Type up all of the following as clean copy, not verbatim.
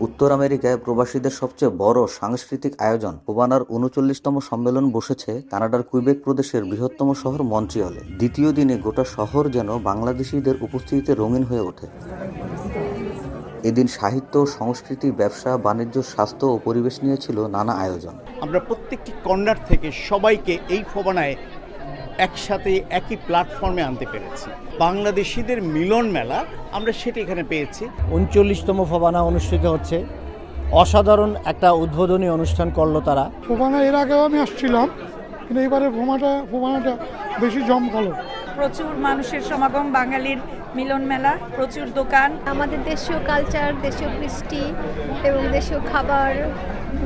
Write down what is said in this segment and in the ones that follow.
উত্তর আমেরিকায় প্রবাসীদের সবচেয়ে বড় সাংস্কৃতিক আয়োজন ফোবানার ৩৯তম সম্মেলন বসেছে কানাডার কুইবেক প্রদেশের বৃহত্তম শহর মন্ট্রিয়লে। দ্বিতীয় দিনে গোটা শহর যেন বাংলাদেশিদের উপস্থিতিতে রঙিন হয়ে ওঠে। এদিন সাহিত্য, সংস্কৃতি, ব্যবসা, বাণিজ্য, স্বাস্থ্য ও পরিবেশ নিয়ে ছিল নানা আয়োজন। আমরা প্রত্যেকটি কর্নার থেকে সবাইকে এই ফোবানায় একসাথে একই প্ল্যাটফর্মে আনতে পেরেছি। বাংলাদেশিদের মিলন মেলা আমরা সেটা এখানে পেয়েছি। ৩৯তম ফোবানা অনুষ্ঠিত হচ্ছে। অসাধারণ একটা উদ্বোধনী অনুষ্ঠান করলো তারা। ফোবানা এর আগেও আমি আসছিলাম, কিন্তু এইবারে ফোবানাটা বেশি জমকালো। প্রচুর মানুষের সমাগম, বাঙালির মিলন মেলা, প্রচুর দোকান। আমাদের দেশীয় কালচার, দেশীয় কৃষ্টি এবং দেশীয় খাবার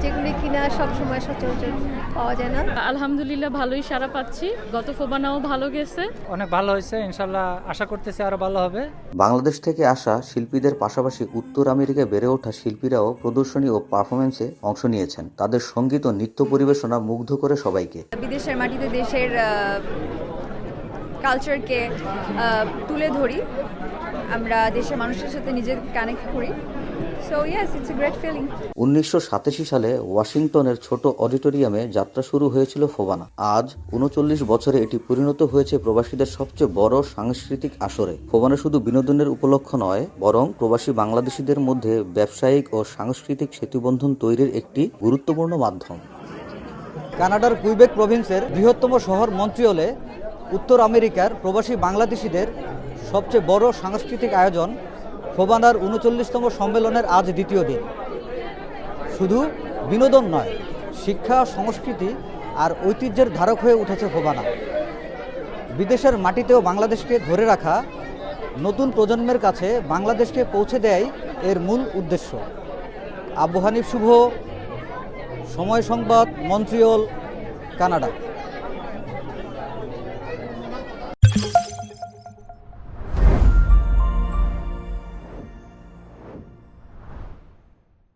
যেগুলি কিনা সবসময় সচরাচর পাওয়া যায় না। আলহামদুলিল্লাহ ভালোই সাড়া পাচ্ছি। গত ফোবানাও ভালো গেছে, অনেক ভালো হয়েছে। ইনশাল্লাহ আশা করতেছি আরো ভালো হবে। বাংলাদেশ থেকে আসা শিল্পীদের পাশাপাশি উত্তর আমেরিকায় বেড়ে ওঠা শিল্পীরাও প্রদর্শনী ও পারফরমেন্সে অংশ নিয়েছেন। তাদের সঙ্গীত ও নৃত্য পরিবেশনা মুগ্ধ করে সবাইকে। বিদেশের মাটিতে দেশের কালচারকে তুলে ধরি, আমরা দেশের মানুষের সাথে নিজের কানেক্ট করি। So yes, it's a great feeling. ১৯৮৭ সালে ওয়াশিংটনের ছোট অডিটোরিয়ামে যাত্রা শুরু হয়েছিল ফোবানা। আজ ৩৯ বছরে এটি পরিণত হয়েছে প্রবাসীদের সবচেয়ে বড় সাংস্কৃতিক আসরে। ফোবানা শুধু বিনোদনের উপলক্ষ নয়, বরং প্রবাসী বাংলাদেশিদের মধ্যে ব্যবসায়িক ও সাংস্কৃতিক সেতুবন্ধন তৈরির একটি গুরুত্বপূর্ণ মাধ্যম। কানাডার কুইবেক প্রভিন্সের বৃহত্তম শহর মন্ট্রিয়লে উত্তর আমেরিকার প্রবাসী বাংলাদেশিদের সবচেয়ে বড় সাংস্কৃতিক আয়োজন ফোবানার ৩৯তম সম্মেলনের আজ দ্বিতীয় দিন। শুধু বিনোদন নয়, শিক্ষা, সংস্কৃতি আর ঐতিহ্যের ধারক হয়ে উঠেছে ফোবানা। বিদেশের মাটিতেও বাংলাদেশকে ধরে রাখা, নতুন প্রজন্মের কাছে বাংলাদেশকে পৌঁছে দেয় এর মূল উদ্দেশ্য। আবু হানিফ শুভ, সময় সংবাদ, মন্ট্রিয়ল, কানাডা।